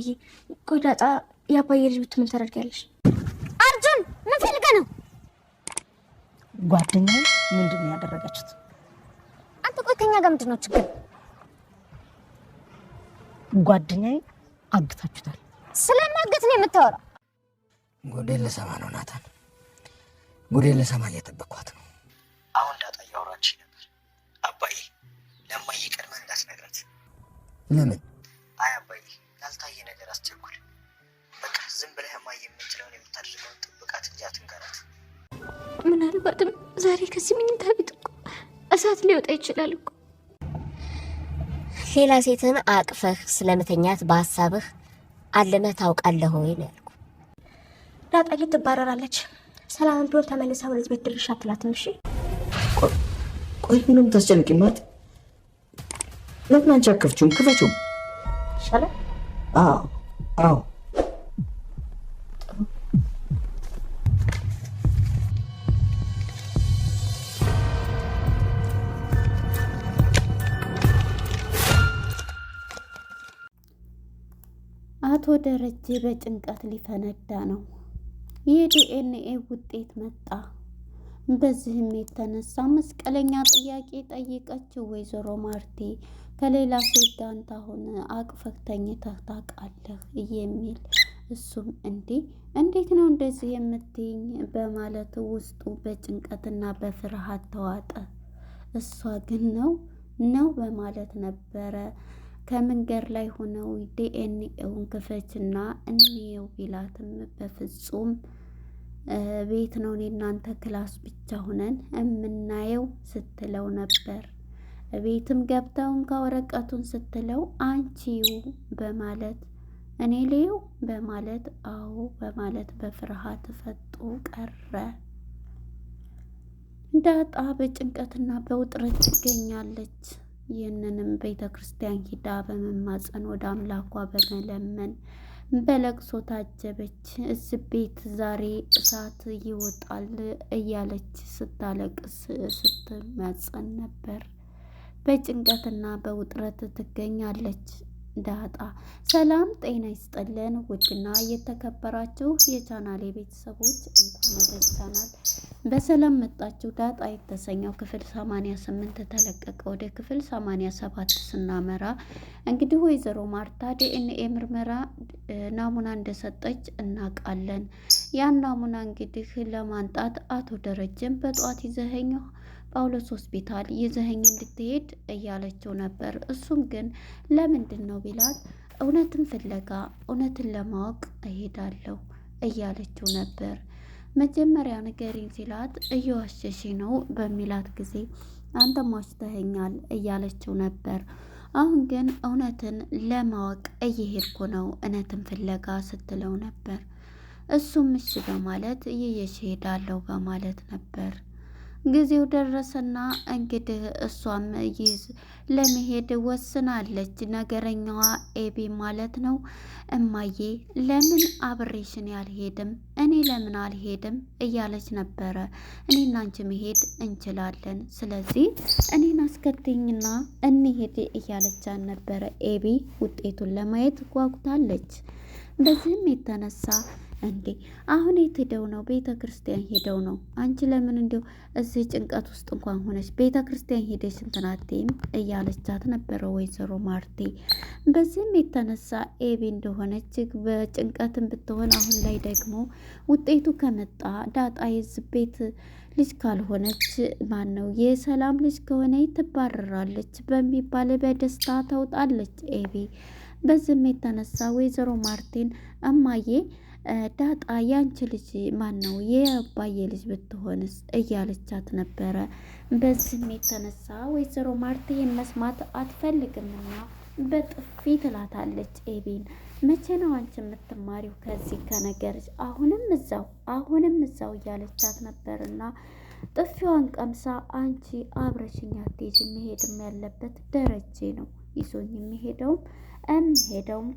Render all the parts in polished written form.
እማዬ ቆይ ዳጣ የአባዬ ልጅ ብትምን ታደርጊያለሽ? አርጁን ምን ፈልገህ ነው? ጓደኛዬ ምንድን ነው ያደረገችት? አንተ ቆይ ከኛ ጋር ምንድን ነው ችግር? ጓደኛዬ አግታችሁታል። ስለማገት ነው የምታወራው? ጉዴን ልሰማ ነው ናታን፣ ጉዴን ልሰማ እየጠበቅኳት ነው። አሁን ዳጣ እያወራች ነበር። አባዬ ለማዬ ቀድመህ እንዳትነግራት። ለምን? አይ አባዬ ያልታየ ነገር አስቸኩል። በቃ ዝም ብለህ ማዬ የምትለውን የምታደርገውን ጥብቃት እንጂ አትንገራት። ምናልባትም ዛሬ ከዚህ መኝታ ቤት እኮ እሳት ሊወጣ ይችላል እኮ። ሌላ ሴትን አቅፈህ ስለመተኛት በሀሳብህ አለመህ ታውቃለህ ወይ ነው ያልኩህ። ዳጣ ትባረራለች። ሰላም ቢሆን ተመልሳ ወደ ቤት ድርሻ አትላትም። እሺ ቆይ ምንም ታስጨንቂ ማለት ለምን አንቺ አከፍችውም? ክፈችውም ይሻላል። አዎ አቶ ደረጀ በጭንቀት ሊፈነዳ ነው። የዲኤንኤ ውጤት መጣ። በዚህም የተነሳ መስቀለኛ ጥያቄ ጠይቀችው ወይዘሮ ማርቴ ከሌላ ሴት ጋር አንተ አሁን አቅፈህ ተኝተህ ታውቃለህ የሚል እሱም እንዴት ነው እንደዚህ የምትይኝ በማለት ውስጡ በጭንቀትና በፍርሃት ተዋጠ። እሷ ግን ነው በማለት ነበረ ከመንገድ ላይ ሆነው ዲኤንኤውን ክፈችና እንየው ቢላትም በፍጹም ቤት ነው እናንተ ክላስ ብቻ ሆነን የምናየው ስትለው ነበር። ቤትም ገብተውን ከወረቀቱን ስትለው አንቺው በማለት እኔ ልየው በማለት አዎ በማለት በፍርሃት ፈጦ ቀረ። ዳጣ በጭንቀትና በውጥረት ትገኛለች። ይህንንም ቤተ ክርስቲያን ሂዳ በመማፀን ወደ አምላኳ በመለመን በለቅሶ ታጀበች። እዚህ ቤት ዛሬ እሳት ይወጣል እያለች ስታለቅስ ስትማፀን ነበር። በጭንቀትና በውጥረት ትገኛለች ዳጣ። ሰላም ጤና ይስጥልን ውድና የተከበራችሁ የቻናሌ ቤተሰቦች እንኳን ወደ ቻናል በሰላም መጣችሁ። ዳጣ የተሰኘው ክፍል 88 ተለቀቀ። ወደ ክፍል 87 ስናመራ እንግዲህ ወይዘሮ ማርታ ዲኤንኤ ምርመራ ናሙና እንደሰጠች እናውቃለን። ያን ናሙና እንግዲህ ለማንጣት አቶ ደረጀን በጠዋት ይዘኸኝ ጳውሎስ ሆስፒታል ይዘኸኝ እንድትሄድ እያለችው ነበር። እሱም ግን ለምንድን ነው ቢላት እውነትን ፍለጋ እውነትን ለማወቅ እሄዳለሁ እያለችው ነበር። መጀመሪያ ንገሪኝ ሲላት እየዋሸሽ ነው በሚላት ጊዜ አንተም ዋሽተኸኛል እያለችው ነበር። አሁን ግን እውነትን ለማወቅ እየሄድኩ ነው እውነትን ፍለጋ ስትለው ነበር። እሱም እሺ በማለት ይዤሽ እሄዳለሁ በማለት ነበር። ጊዜው ደረሰና እንግዲህ እሷም ለመሄድ ወስናለች። ነገረኛዋ ኤቢ ማለት ነው። እማዬ ለምን አብሬሽን ያልሄድም እኔ ለምን አልሄድም እያለች ነበረ። እኔና አንቺ መሄድ እንችላለን፣ ስለዚህ እኔን አስከትኝና እንሄድ እያለቻን ነበረ። ኤቢ ውጤቱን ለማየት ጓጉታለች። በዚህም የተነሳ አሁን የት ሄደው ነው? ቤተ ክርስቲያን ሄደው ነው። አንቺ ለምን እንዲው እዚህ ጭንቀት ውስጥ እንኳን ሆነች ቤተ ክርስቲያን ሄደሽ እንትናቴም እያለቻት ነበረ ወይዘሮ ማርቴ። በዚህም የተነሳ ኤቢ እንደሆነች በጭንቀትም ብትሆን አሁን ላይ ደግሞ ውጤቱ ከመጣ ዳጣ የዚህ ቤት ልጅ ካልሆነች ማን ነው የሰላም ልጅ ከሆነ ትባረራለች በሚባል በደስታ ተውጣለች ኤቢ። በዚህም የተነሳ ወይዘሮ ማርቴን እማዬ ዳጣ ያንቺ ልጅ ማን ነው የአባዬ ልጅ ብትሆንስ እያለቻት ነበረ። በዚህም የተነሳ ወይዘሮ ማርቴን መስማት አትፈልግምና በጥፊ ትላታለች ኤቢን። መቼ ነው አንቺ የምትማሪው ከዚህ ከነገርሽ? አሁንም እዛው እያለቻት ነበርና ጥፊዋን ቀምሳ አንቺ አብረሽኝ አትሄጂም፣ መሄድም ያለበት ደረጀ ነው ይዞኝ የምሄደውም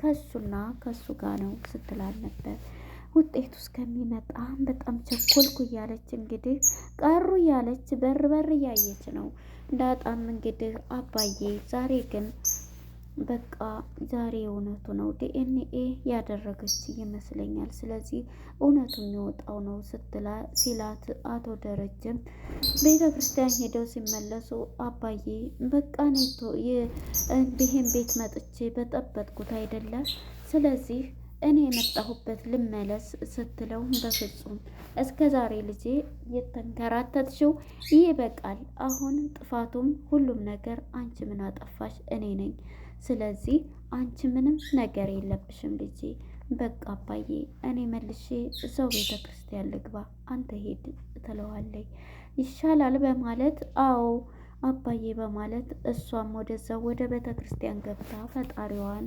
ከሱና ከሱ ጋር ነው ስትላል ነበር። ውጤቱ እስከሚመጣ በጣም ቸኮልኩ እያለች እንግዲህ ቀሩ እያለች በር እያየች ነው። ዳጣም እንግዲህ አባዬ ዛሬ ግን በቃ ዛሬ እውነቱ ነው ዲኤንኤ ያደረገች ይመስለኛል። ስለዚህ እውነቱ የሚወጣው ነው ሲላት አቶ ደረጀም ቤተ ክርስቲያን ሄደው ሲመለሱ አባዬ በቃ ኔቶ ይህን ቤት መጥቼ በጠበጥኩት አይደለም፣ ስለዚህ እኔ የመጣሁበት ልመለስ ስትለው በፍጹም እስከ ዛሬ ልጄ የተንከራተትሽው ይበቃል። አሁን ጥፋቱም ሁሉም ነገር አንቺ ምን አጠፋሽ? እኔ ነኝ። ስለዚህ አንቺ ምንም ነገር የለብሽም ልጄ። በቃ አባዬ እኔ መልሼ እዛው ቤተ ክርስቲያን ልግባ፣ አንተ ሄድ ትለዋለች። ይሻላል በማለት አዎ አባዬ በማለት እሷም ወደዛው ወደ ቤተ ክርስቲያን ገብታ ፈጣሪዋን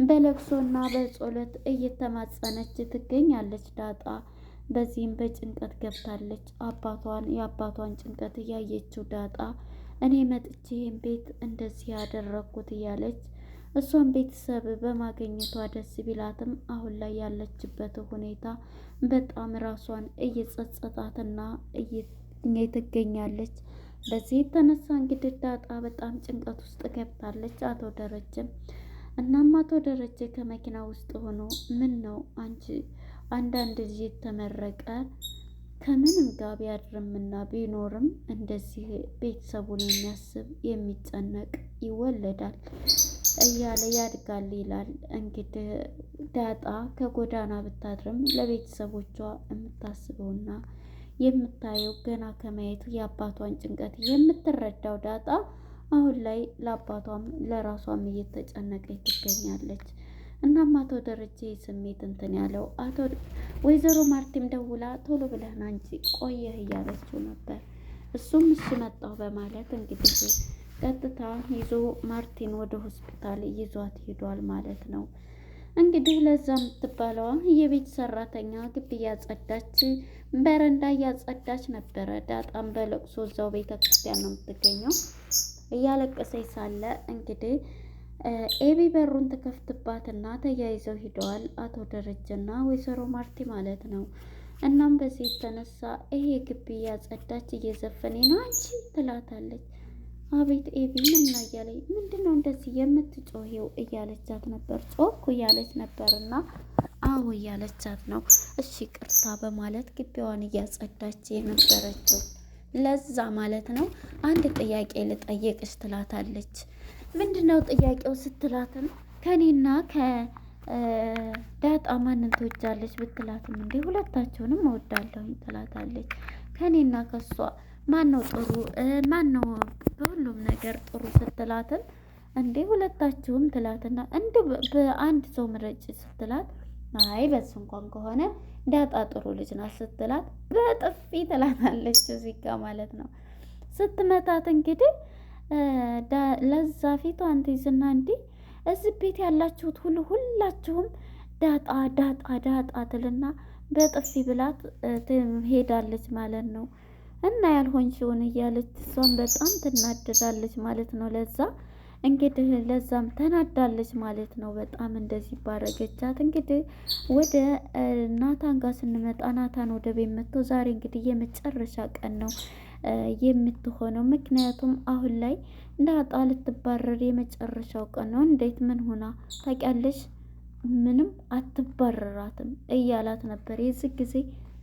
በለቅሶና በጸሎት እየተማጸነች ትገኛለች ዳጣ። በዚህም በጭንቀት ገብታለች። የአባቷን ጭንቀት እያየችው ዳጣ እኔ መጥቼ ይህን ቤት እንደዚህ ያደረግኩት እያለች እሷን ቤተሰብ በማግኘቷ ደስ ቢላትም አሁን ላይ ያለችበት ሁኔታ በጣም ራሷን እየጸጸታትና ትገኛለች። በዚህ የተነሳ እንግዲህ ዳጣ በጣም ጭንቀት ውስጥ ገብታለች። እናም አቶ ደረጀ ከመኪና ውስጥ ሆኖ ምን ነው አንቺ አንዳንድ ልጅ የተመረቀ ከምንም ጋር ቢያድርምና ቢኖርም እንደዚህ ቤተሰቡን የሚያስብ የሚጨነቅ ይወለዳል እያለ ያድጋል ይላል። እንግዲህ ዳጣ ከጎዳና ብታድርም ለቤተሰቦቿ የምታስበውና የምታየው ገና ከማየቱ የአባቷን ጭንቀት የምትረዳው ዳጣ አሁን ላይ ለአባቷም ለራሷም እየተጨነቀች ትገኛለች። እናም አቶ ደረጀ ስሜት እንትን ያለው ወይዘሮ ማርቲም ደውላ ቶሎ ብለህና እንጂ ቆየህ እያለችው ነበር። እሱም እሺ መጣሁ በማለት እንግዲህ ቀጥታ ይዞ ማርቲን ወደ ሆስፒታል ይዟት ሄዷል ማለት ነው። እንግዲህ ለዛ የምትባለዋ የቤት ሰራተኛ ግቢ እያጸዳች በረንዳ እያጸዳች ነበረ። ዳጣም በለቅሶ እዛው ቤተ ክርስቲያን ነው የምትገኘው። እያለቀሰች ሳለ እንግዲህ ኤቢ በሩን ትከፍትባትና ተያይዘው ሂደዋል አቶ ደረጀና ወይዘሮ ማርቲ ማለት ነው። እናም በዚህ የተነሳ ይሄ ግቢ እያጸዳች እየዘፈኔ ነው አንቺ ትላታለች። አቤት ኤቢ ምን እያለኝ ምንድነው እንደዚህ የምትጮሄው እያለቻት ነበር። ጮኩ እያለች ነበርና አዎ እያለቻት ነው። እሺ ቅርታ በማለት ግቢዋን እያጸዳች የነበረችው ለዛ ማለት ነው። አንድ ጥያቄ ልጠይቅሽ ትላታለች። ምንድነው ጥያቄው ስትላትም ከኔና ከዳጣ ማንን ትወጃለች ብትላትም እንዴ ሁለታቸውንም እወዳለሁ ትላታለች። ከኔና ከሷ ማነው ጥሩ ማነው በሁሉም ነገር ጥሩ ስትላትም እንዴ ሁለታችሁም ትላትና እንደ በአንድ ሰው ምረጭ ስትላት አይ በሱ እንኳን ከሆነ ዳጣ ጥሩ ልጅ ናት ስትላት በጥፊ ትላታለች። እዚህ ጋር ማለት ነው ስትመታት እንግዲህ ለዛ ፊቷን ትይዝና እንዲህ እዚህ ቤት ያላችሁት ሁላችሁም ዳጣ ዳጣ ዳጣ ትልና በጥፊ ብላት ትሄዳለች ማለት ነው። እና ያልሆንሽውን እያለች እሷም በጣም ትናደዳለች ማለት ነው። ለዛ እንግዲህ ለዛም ተናዳለች ማለት ነው። በጣም እንደዚህ ባረገቻት። እንግዲህ ወደ ናታን ጋር ስንመጣ ናታን ወደ ቤት መጥቶ ዛሬ እንግዲህ የመጨረሻ ቀን ነው የምትሆነው። ምክንያቱም አሁን ላይ ዳጣ ልትባረር የመጨረሻው ቀን ነው። እንዴት ምን ሆና ታውቂያለሽ? ምንም አትባረራትም እያላት ነበር። የዚህ ጊዜ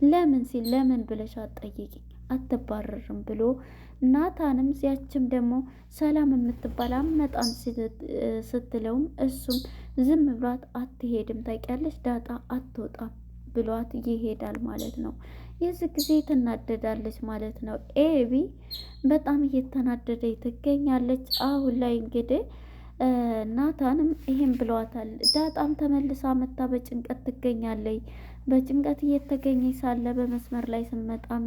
ለምን ሲል ለምን ብለሽ አትጠይቂ አትባረርም ብሎ ናታንም ያችም ደግሞ ሰላም የምትባል አመጣም ስትለውም እሱም ዝም ብሏት አትሄድም ታውቂያለሽ ዳጣ አትወጣም ብሏት ይሄዳል ማለት ነው። የዚህ ጊዜ ትናደዳለች ማለት ነው። ኤቢ በጣም እየተናደደች ትገኛለች። አሁን ላይ እንግዲህ ናታንም ይሄን ብለዋታል። ዳጣም ተመልሳ መታ በጭንቀት ትገኛለች። በጭንቀት እየተገኘች ሳለ በመስመር ላይ ስመጣም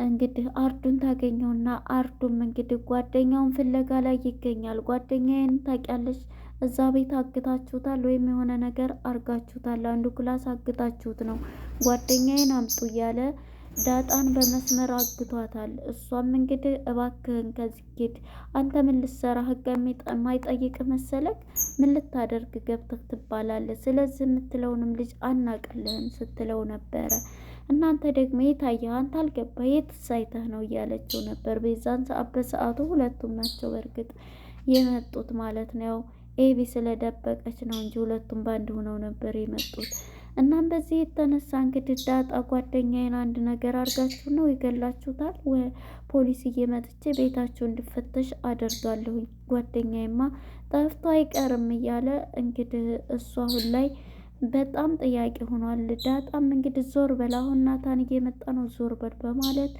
እንግዲህ አርዱን ታገኘውና አርዱም እንግዲህ ጓደኛውን ፍለጋ ላይ ይገኛል። ጓደኛዬን ታውቂያለሽ? እዛ ቤት አግታችሁታል ወይም የሆነ ነገር አርጋችሁታል። አንዱ ክላስ አግታችሁት ነው ጓደኛዬን አምጡ እያለ ዳጣን በመስመር አግቷታል። እሷም እንግዲህ እባክህን ከዚህ ሂድ፣ አንተ ምን ልትሰራ ህግ የማይጠይቅ መሰለክ? ምን ልታደርግ ገብተህ ትባላለህ? ስለዚህ የምትለውንም ልጅ አናቅልህም ስትለው ነበረ። እናንተ ደግሞ የታየህ አንተ አልገባህ የት ሳይተህ ነው እያለችው ነበር። በዛን ሰዓት በሰዓቱ ሁለቱም ናቸው በእርግጥ የመጡት ማለት ነው። ኤቢ ስለደበቀች ነው እንጂ ሁለቱም ባንድ ሆነው ነበር የመጡት። እናም በዚህ የተነሳ እንግዲህ ዳጣ ጓደኛዬን አንድ ነገር አድርጋችሁ ነው ይገላችሁታል፣ ፖሊስ እየመጥቼ ቤታችሁ እንድፈተሽ አደርጋለሁኝ፣ ጓደኛዬማ ጠፍቶ አይቀርም እያለ እንግዲህ እሱ አሁን ላይ በጣም ጥያቄ ሆኗል። ዳጣም እንግዲህ ዞር በል አሁን ናታን እየመጣ ነው ዞር በል በማለት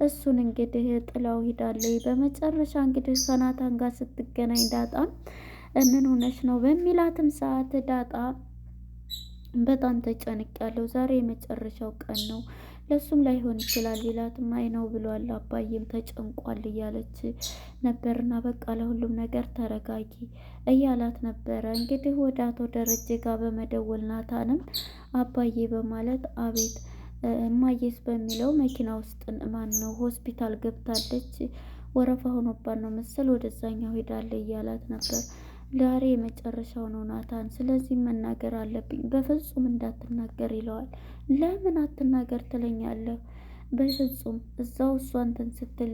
እሱን እንግዲህ ጥላው ሂዳለች። በመጨረሻ እንግዲህ ከናታን ጋር ስትገናኝ ዳጣ ምን ሆነች ነው በሚላትም ሰዓት ዳጣ በጣም ተጨንቄያለሁ፣ ዛሬ የመጨረሻው ቀን ነው፣ ለሱም ላይሆን ይችላል ሊላትም አይ ነው ብሏል፣ አባዬም ተጨንቋል እያለች ነበርና በቃ ለሁሉም ነገር ተረጋጊ እያላት ነበረ። እንግዲህ ወደ አቶ ደረጀ ጋር በመደወል ናታንም አባዬ በማለት አቤት እማዬስ በሚለው መኪና ውስጥ ማን ነው ሆስፒታል ገብታለች፣ ወረፋ ሆኖባት ነው መሰል ወደዛኛው ሄዳለ እያላት ነበር። ዛሬ የመጨረሻው ነው ናታን፣ ስለዚህ መናገር አለብኝ። በፍጹም እንዳትናገር ይለዋል። ለምን አትናገር ትለኛለህ? በፍጹም እዛው እሷ እንትን ስትል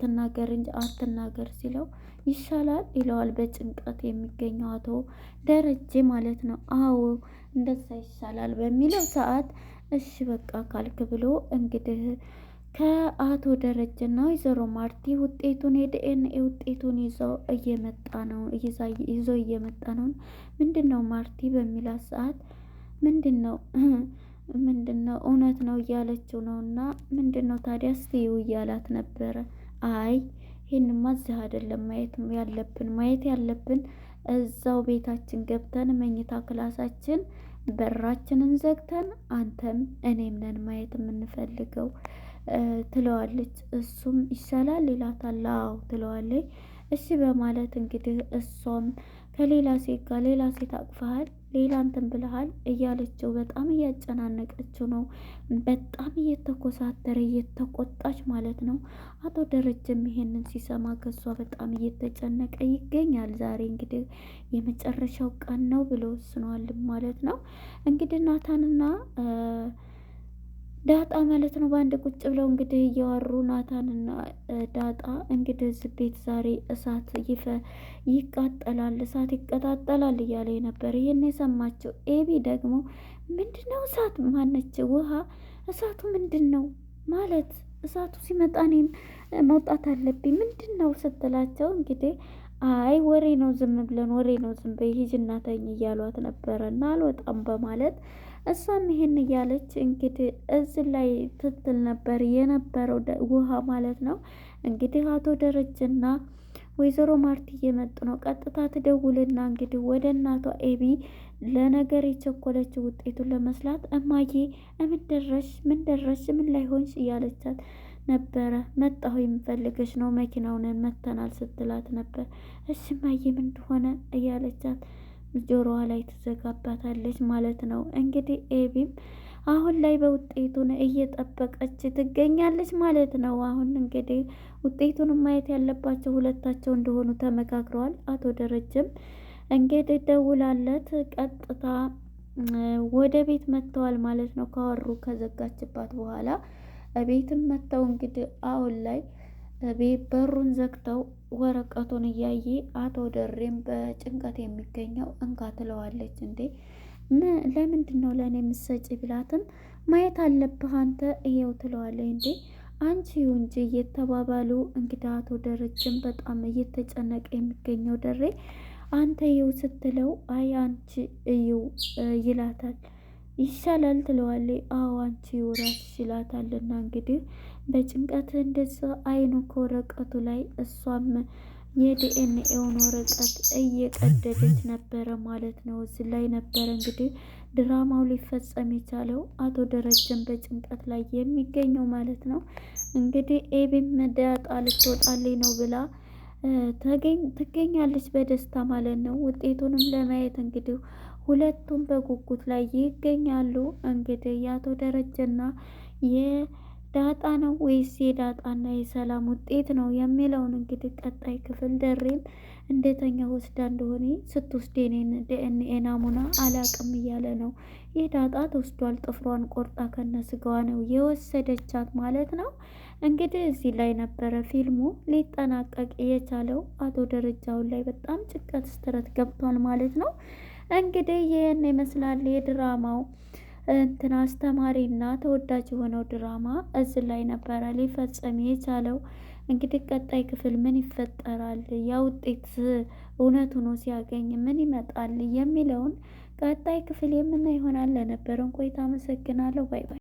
ትናገር እንጂ አትናገር ሲለው ይሻላል ይለዋል። በጭንቀት የሚገኘው አቶ ደረጀ ማለት ነው። አዎ እንደዛ ይሻላል በሚለው ሰዓት እሺ በቃ ካልክ ብሎ እንግዲህ ከአቶ ደረጀና ወይዘሮ ማርቲ ውጤቱን የዲኤንኤ ውጤቱን ይዞ እየመጣ ነው። ምንድን ነው ማርቲ በሚላት ሰዓት ምንድን ነው እውነት ነው እያለችው ነው። እና ምንድን ነው ታዲያ ስትዩ እያላት ነበረ። አይ ይህንማ እዚህ አይደለም ማየት ያለብን እዛው ቤታችን ገብተን መኝታ ክላሳችን በራችንን ዘግተን አንተም እኔም ነን ማየት የምንፈልገው ትለዋለች። እሱም ይሻላል ይላታል። አዎ ትለዋለች። እሺ በማለት እንግዲህ እሷም ከሌላ ሴት ጋር ሌላ ሴት አቅፈሃል፣ ሌላ እንትን ብለሃል እያለችው በጣም እያጨናነቀችው ነው። በጣም እየተኮሳተረ እየተቆጣች ማለት ነው። አቶ ደረጀም ይሄንን ሲሰማ ከሷ በጣም እየተጨነቀ ይገኛል። ዛሬ እንግዲህ የመጨረሻው ቀን ነው ብሎ ወስኗል ማለት ነው። እንግዲህ ናታንና ዳጣ ማለት ነው በአንድ ቁጭ ብለው እንግዲህ እያወሩ ናታንና ዳጣ እንግዲህ እዚህ ቤት ዛሬ እሳት ይቃጠላል፣ እሳት ይቀጣጠላል እያለ ነበር። ይሄን የሰማችው ኤቢ ደግሞ ምንድነው እሳት ማነች ውሃ እሳቱ ምንድን ነው ማለት እሳቱ ሲመጣ እኔም መውጣት አለብኝ ምንድን ነው ስትላቸው እንግዲህ አይ ወሬ ነው ዝም ብለን ወሬ ነው ዝም በይ ሂጂና ተኝ እያሏት ነበረ እና አልወጣም በማለት እሷም ይሄን እያለች እንግዲህ እዚህ ላይ ትትል ነበር የነበረው ውሃ ማለት ነው። እንግዲህ አቶ ደረጀና ወይዘሮ ማርቲ እየመጡ ነው። ቀጥታ ትደውልና እንግዲህ ወደ እናቷ ኤቢ ለነገር የቸኮለችው ውጤቱን ለመስላት እማዬ ምን ደረሽ ምን ላይ ሆንሽ እያለቻት ነበረ። መጣሁ የምፈልገሽ ነው መኪናውን መተናል ስትላት ነበር። እሺ እማዬ ምን እንደሆነ እያለቻት ጆሮዋ ላይ ትዘጋባታለች ማለት ነው። እንግዲህ ኤቢም አሁን ላይ በውጤቱን እየጠበቀች ትገኛለች ማለት ነው። አሁን እንግዲህ ውጤቱን ማየት ያለባቸው ሁለታቸው እንደሆኑ ተመካክረዋል። አቶ ደረጀም እንግዲህ ደውላለት ቀጥታ ወደ ቤት መጥተዋል ማለት ነው። ካወሩ ከዘጋችባት በኋላ ቤትም መጥተው እንግዲህ አሁን ላይ በሩን ዘግተው ወረቀቱን እያየ አቶ ደሬም በጭንቀት የሚገኘው እንካ ትለዋለች። እንዴ ለምንድን ነው ለእኔ የምትሰጪ ብላትም ማየት አለብህ አንተ እየው ትለዋለች። እንዴ አንቺ እንጂ እየተባባሉ እንግዲህ አቶ ደረጀም በጣም እየተጨነቀ የሚገኘው ደሬ አንተ ይው ስትለው አይ አንቺ እዩ ይላታል። ይሻላል ትለዋለች። አዎ አንቺ ራስሽ ይላታልና እንግዲህ በጭንቀት እንደዛ አይኑ ከወረቀቱ ላይ እሷም የዲኤንኤውን ወረቀት እየቀደደች ነበረ ማለት ነው። እዚህ ላይ ነበረ እንግዲህ ድራማው ሊፈጸም የቻለው አቶ ደረጀን በጭንቀት ላይ የሚገኘው ማለት ነው። እንግዲህ ኤቢም ዳጣ ልትወጣልኝ ነው ብላ ትገኛለች በደስታ ማለት ነው። ውጤቱንም ለማየት እንግዲህ ሁለቱም በጉጉት ላይ ይገኛሉ። እንግዲህ የአቶ ደረጀና የዳጣ ነው ወይስ የዳጣና የሰላም ውጤት ነው የሚለውን እንግዲህ ቀጣይ ክፍል ደሬም እንደተኛ ወስዳ እንደሆነ ስትወስድ የኔን ዲኤንኤ ናሙና አላቅም እያለ ነው። የዳጣ ተወስዷል። ጥፍሯን ቆርጣ ከነስጋዋ ነው የወሰደቻት ማለት ነው። እንግዲህ እዚህ ላይ ነበረ ፊልሙ ሊጠናቀቅ የቻለው። አቶ ደረጃውን ላይ በጣም ጭንቀት ስትረት ገብቷል ማለት ነው። እንግዲህ ይህን ይመስላል የድራማው እንትን አስተማሪና ተወዳጅ የሆነው ድራማ እዚህ ላይ ነበረ ሊፈጸም የቻለው። እንግዲህ ቀጣይ ክፍል ምን ይፈጠራል፣ ያ ውጤት እውነት ሆኖ ሲያገኝ ምን ይመጣል የሚለውን ቀጣይ ክፍል የምናይ ይሆናል። ለነበረን ቆይታ አመሰግናለሁ። ባይ ባይ።